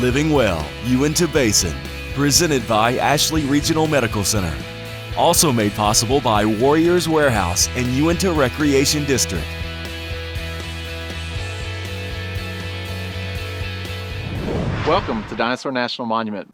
Living Well Uintah Basin, presented by Ashley Regional Medical Center. Also made possible by Warriors Warehouse and Uintah Recreation District. Welcome to Dinosaur National Monument.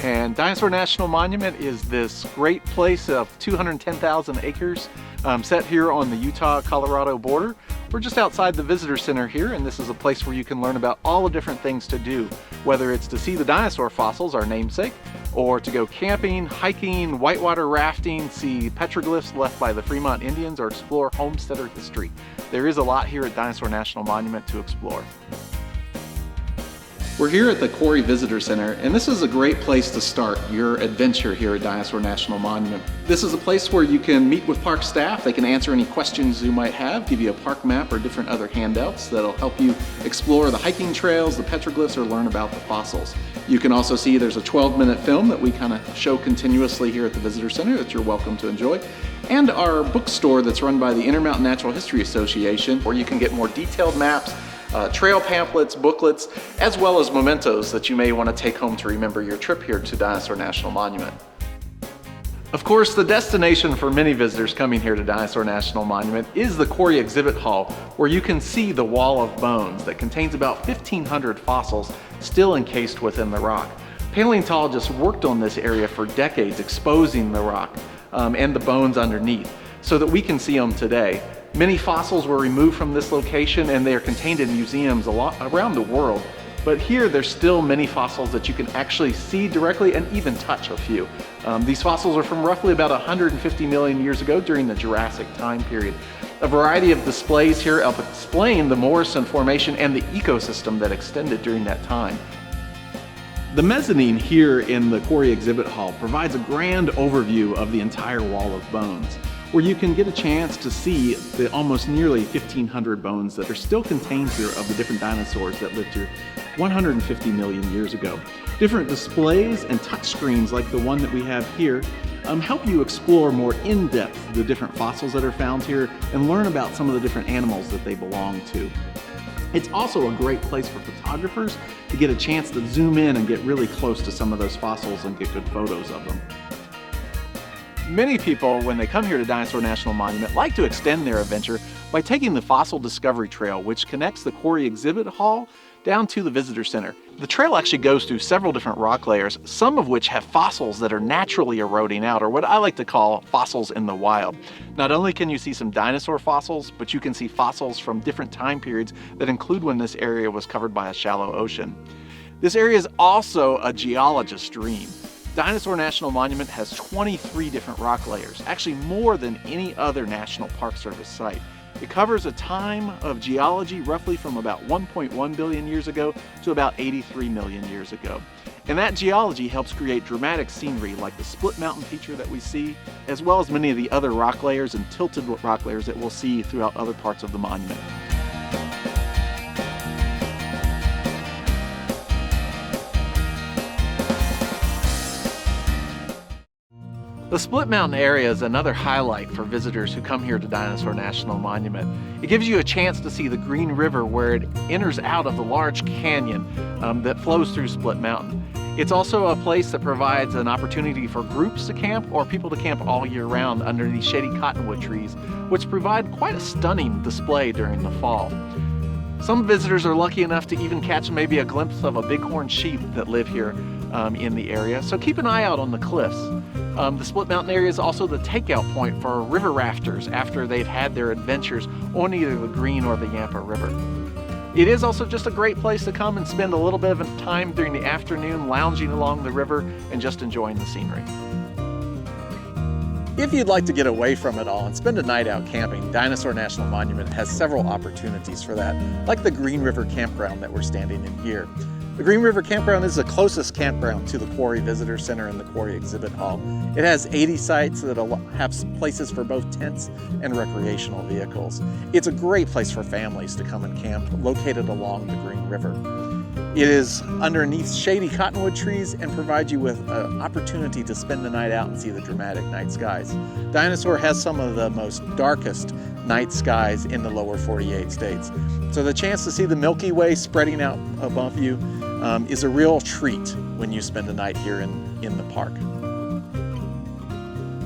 And Dinosaur National Monument is this great place of 210,000 acres set here on the Utah-Colorado border. We're just outside the visitor center here, and this is a place where you can learn about all the different things to do, whether it's to see the dinosaur fossils, our namesake, or to go camping, hiking, whitewater rafting, see petroglyphs left by the Fremont Indians, or explore homesteader history. There is a lot here at Dinosaur National Monument to explore. We're here at the Quarry Visitor Center, and this is a great place to start your adventure here at Dinosaur National Monument. This is a place where you can meet with park staff. They can answer any questions you might have, give you a park map or different other handouts that'll help you explore the hiking trails, the petroglyphs, or learn about the fossils. You can also see there's a 12-minute film that we kind of show continuously here at the Visitor Center that you're welcome to enjoy. And our bookstore that's run by the Intermountain Natural History Association, where you can get more detailed maps, trail pamphlets, booklets, as well as mementos that you may want to take home to remember your trip here to Dinosaur National Monument. Of course, the destination for many visitors coming here to Dinosaur National Monument is the Quarry Exhibit Hall, where you can see the wall of bones that contains about 1,500 fossils still encased within the rock. Paleontologists worked on this area for decades, exposing the rock and the bones underneath so that we can see them today. Many fossils were removed from this location, and they are contained in museums around the world. But here, there's still many fossils that you can actually see directly and even touch a few. These fossils are from roughly about 150 million years ago during the Jurassic time period. A variety of displays here help explain the Morrison Formation and the ecosystem that extended during that time. The mezzanine here in the Quarry Exhibit Hall provides a grand overview of the entire wall of bones, where you can get a chance to see the almost nearly 1,500 bones that are still contained here of the different dinosaurs that lived here 150 million years ago. Different displays and touchscreens like the one that we have here help you explore more in depth the different fossils that are found here and learn about some of the different animals that they belong to. It's also a great place for photographers to get a chance to zoom in and get really close to some of those fossils and get good photos of them. Many people, when they come here to Dinosaur National Monument, like to extend their adventure by taking the Fossil Discovery Trail, which connects the Quarry Exhibit Hall down to the Visitor Center. The trail actually goes through several different rock layers, some of which have fossils that are naturally eroding out, or what I like to call fossils in the wild. Not only can you see some dinosaur fossils, but you can see fossils from different time periods that include when this area was covered by a shallow ocean. This area is also a geologist's dream. Dinosaur National Monument has 23 different rock layers, actually more than any other National Park Service site. It covers a time of geology roughly from about 1.1 billion years ago to about 83 million years ago. And that geology helps create dramatic scenery like the split mountain feature that we see, as well as many of the other rock layers and tilted rock layers that we'll see throughout other parts of the monument. The Split Mountain area is another highlight for visitors who come here to Dinosaur National Monument. It gives you a chance to see the Green River where it enters out of the large canyon that flows through Split Mountain. It's also a place that provides an opportunity for groups to camp or people to camp all year round under these shady cottonwood trees, which provide quite a stunning display during the fall. Some visitors are lucky enough to even catch maybe a glimpse of a bighorn sheep that live here in the area, so keep an eye out on the cliffs. The Split Mountain area is also the takeout point for river rafters after they've had their adventures on either the Green or the Yampa River. It is also just a great place to come and spend a little bit of time during the afternoon lounging along the river and just enjoying the scenery. If you'd like to get away from it all and spend a night out camping, Dinosaur National Monument has several opportunities for that, like the Green River Campground that we're standing in here. The Green River Campground is the closest campground to the Quarry Visitor Center and the Quarry Exhibit Hall. It has 80 sites that have places for both tents and recreational vehicles. It's a great place for families to come and camp, located along the Green River. It is underneath shady cottonwood trees and provides you with an opportunity to spend the night out and see the dramatic night skies. Dinosaur has some of the most darkest night skies in the lower 48 states. So the chance to see the Milky Way spreading out above you is a real treat when you spend a night here in the park.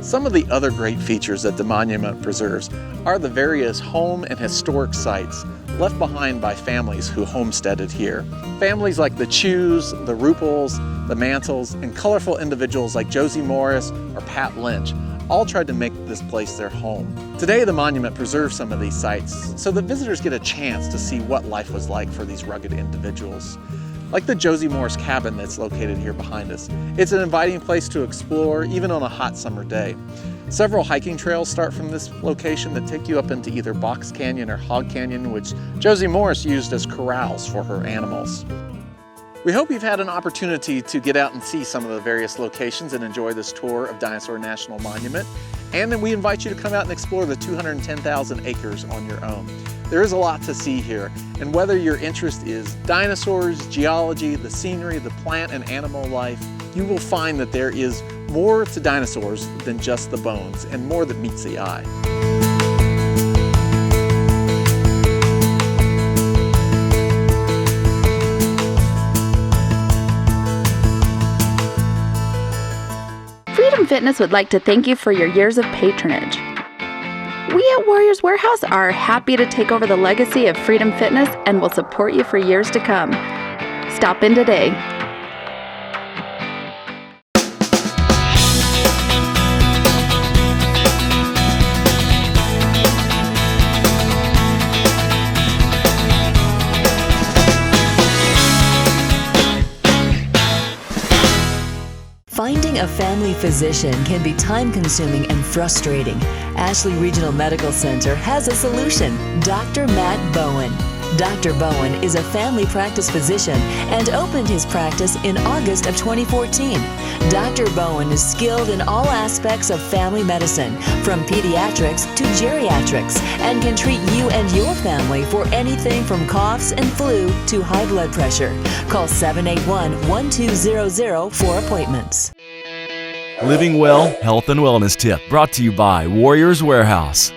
Some of the other great features that the monument preserves are the various home and historic sites left behind by families who homesteaded here. Families like the Chews, the Rupels, the Mantles, and colorful individuals like Josie Morris or Pat Lynch all tried to make this place their home. Today, the monument preserves some of these sites so that visitors get a chance to see what life was like for these rugged individuals. Like the Josie Morris cabin that's located here behind us. It's an inviting place to explore, even on a hot summer day. Several hiking trails start from this location that take you up into either Box Canyon or Hog Canyon, which Josie Morris used as corrals for her animals. We hope you've had an opportunity to get out and see some of the various locations and enjoy this tour of Dinosaur National Monument. And then we invite you to come out and explore the 210,000 acres on your own. There is a lot to see here, and whether your interest is dinosaurs, geology, the scenery, the plant and animal life, you will find that there is more to dinosaurs than just the bones, and more that meets the eye. Freedom Fitness would like to thank you for your years of patronage. We at Warriors Warehouse are happy to take over the legacy of Freedom Fitness and will support you for years to come. Stop in today. Finding a family physician can be time-consuming and frustrating. Ashley Regional Medical Center has a solution. Dr. Matt Bowen. Dr. Bowen is a family practice physician and opened his practice in August of 2014. Dr. Bowen is skilled in all aspects of family medicine, from pediatrics to geriatrics, and can treat you and your family for anything from coughs and flu to high blood pressure. Call 781-1200 for appointments. Living Well Health and Wellness Tip brought to you by Warriors Warehouse.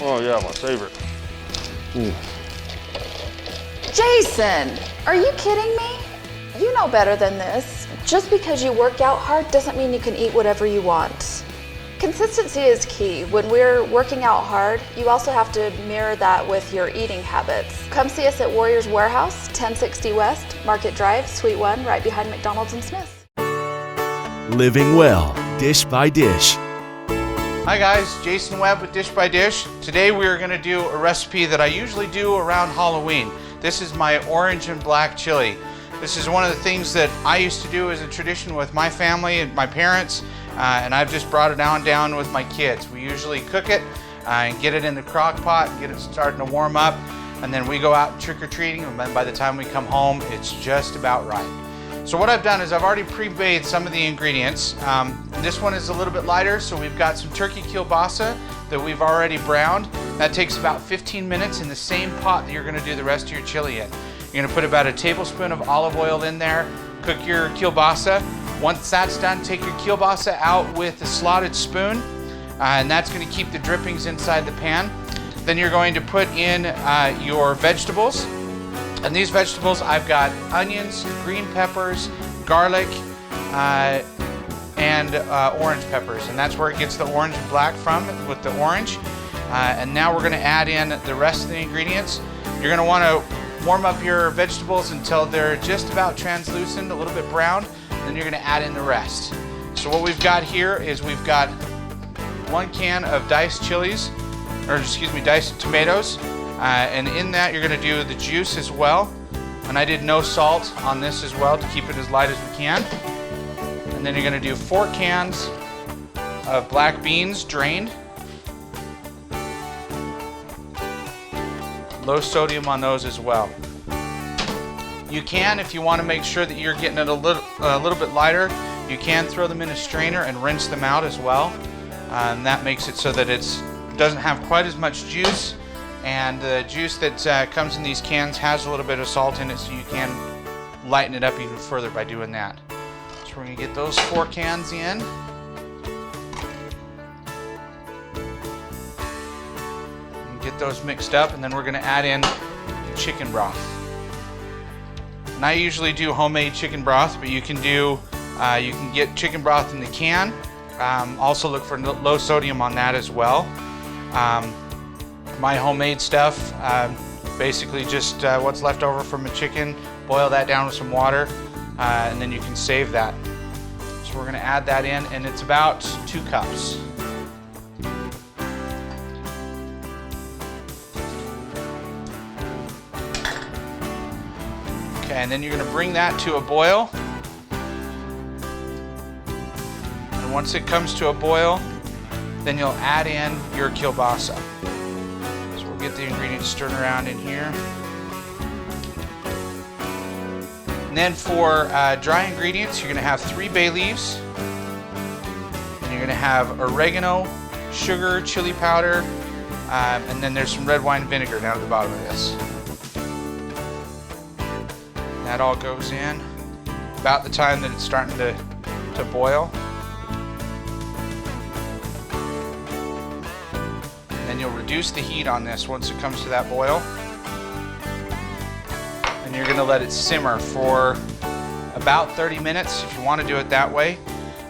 Oh yeah, my favorite. Jason, are you kidding me? You know better than this. Just because you work out hard doesn't mean you can eat whatever you want. Consistency is key. When we're working out hard, you also have to mirror that with your eating habits. Come see us at Warriors Warehouse, 1060 West, Market Drive, Suite 1, right behind McDonald's and Smith's. Living Well, Dish by Dish. Hi guys, Jason Webb with Dish by Dish. Today we are going to do a recipe that I usually do around Halloween. This is my orange and black chili. This is one of the things that I used to do as a tradition with my family and my parents, and I've just brought it down with my kids. We usually cook it and get it in the crock pot, get it starting to warm up, and then we go out trick-or-treating, and then by the time we come home, it's just about right. So what I've done is I've already pre-made some of the ingredients. This one is a little bit lighter, so we've got some turkey kielbasa that we've already browned. That takes about 15 minutes in the same pot that you're gonna do the rest of your chili in. You're gonna put about a tablespoon of olive oil in there, cook your kielbasa. Once that's done, take your kielbasa out with a slotted spoon, and that's gonna keep the drippings inside the pan. Then you're going to put in your vegetables. And these vegetables, I've got onions, green peppers, garlic, and orange peppers. And that's where it gets the orange and black from, with the orange. And now we're gonna add in the rest of the ingredients. You're gonna wanna warm up your vegetables until they're just about translucent, a little bit brown. Then you're gonna add in the rest. So what we've got here is we've got 1 can of diced diced tomatoes. And in that you're gonna do the juice as well. And I did no salt on this as well to keep it as light as we can. And then you're gonna do 4 cans of black beans drained. Low sodium on those as well. You can, if you want to make sure that you're getting it a little bit lighter, you can throw them in a strainer and rinse them out as well. And that makes it so that it doesn't have quite as much juice, and the juice that comes in these cans has a little bit of salt in it, so you can lighten it up even further by doing that. So we're going to get those 4 cans in. And get those mixed up, and then we're going to add in the chicken broth. And I usually do homemade chicken broth, but you can get chicken broth in the can. Also look for low sodium on that as well. My homemade stuff, basically just what's left over from a chicken, boil that down with some water, and then you can save that. So we're going to add that in, and it's about 2 cups. Okay, and then you're going to bring that to a boil. And once it comes to a boil, then you'll add in your kielbasa. So we'll get the ingredients stirred around in here. And then for dry ingredients, you're going to have 3 bay leaves. And you're going to have oregano, sugar, chili powder, and then there's some red wine vinegar down at the bottom of this. That all goes in about the time that it's starting to boil. Then you'll reduce the heat on this once it comes to that boil. And you're going to let it simmer for about 30 minutes if you want to do it that way.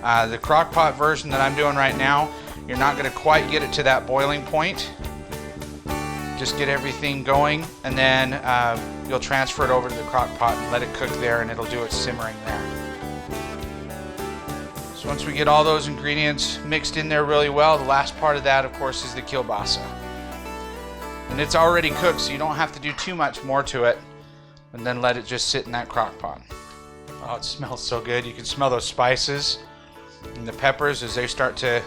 The crock pot version that I'm doing right now, you're not going to quite get it to that boiling point. Just get everything going, and then you'll transfer it over to the crock pot and let it cook there, and it'll do its simmering there. So once we get all those ingredients mixed in there really well, the last part of that, of course, is the kielbasa. And it's already cooked, so you don't have to do too much more to it, and then let it just sit in that crock pot. Oh, it smells so good. You can smell those spices and the peppers as they start to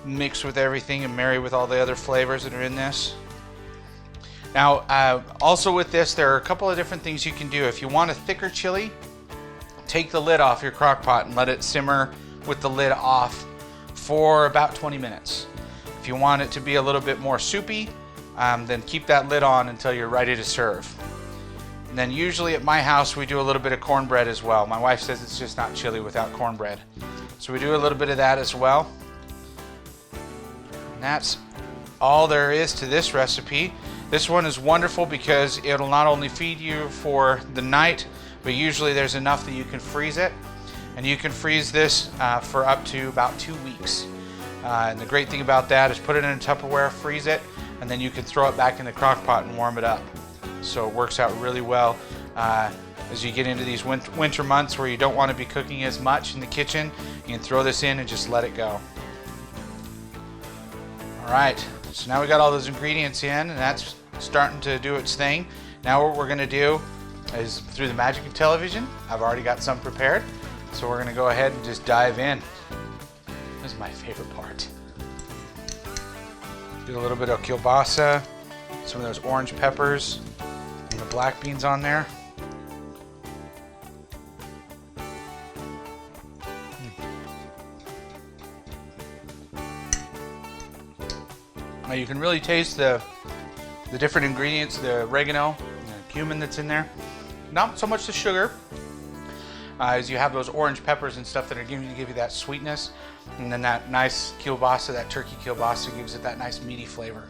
mix with everything and marry with all the other flavors that are in this. Now, also with this, there are a couple of different things you can do. If you want a thicker chili, take the lid off your crock pot and let it simmer with the lid off for about 20 minutes. If you want it to be a little bit more soupy, then keep that lid on until you're ready to serve. And then usually at my house, we do a little bit of cornbread as well. My wife says it's just not chili without cornbread. So we do a little bit of that as well. And that's all there is to this recipe. This one is wonderful because it'll not only feed you for the night, but usually there's enough that you can freeze it. And you can freeze this for up to about 2 weeks. And the great thing about that is put it in a Tupperware, freeze it, and then you can throw it back in the crock pot and warm it up. So it works out really well as you get into these winter months where you don't want to be cooking as much in the kitchen. You can throw this in and just let it go. All right, so now we got all those ingredients in, and that's starting to do its thing. Now what we're going to do is, through the magic of television, I've already got some prepared. So we're going to go ahead and just dive in. This is my favorite part. Do a little bit of kielbasa, some of those orange peppers, and the black beans on there. Now you can really taste the different ingredients, the oregano, and the cumin that's in there. Not so much the sugar, as you have those orange peppers and stuff that are going to give you that sweetness, and then that nice kielbasa, that turkey kielbasa, gives it that nice meaty flavor.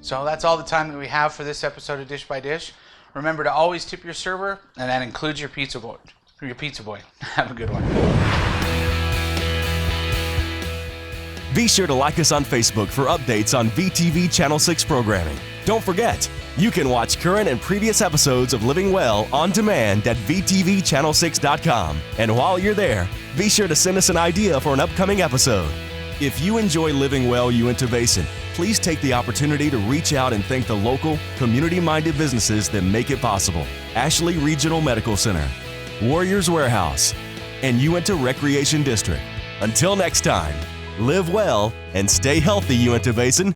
So that's all the time that we have for this episode of Dish by Dish. Remember to always tip your server, and that includes your pizza boy. Have a good one. Be sure to like us on Facebook for updates on VTV Channel 6 programming. Don't forget, you can watch current and previous episodes of Living Well on demand at VTVChannel6.com. And while you're there, be sure to send us an idea for an upcoming episode. If you enjoy Living Well Uintah Basin, please take the opportunity to reach out and thank the local, community-minded businesses that make it possible. Ashley Regional Medical Center, Warriors Warehouse, and Uintah Recreation District. Until next time, live well and stay healthy, Uintah Basin.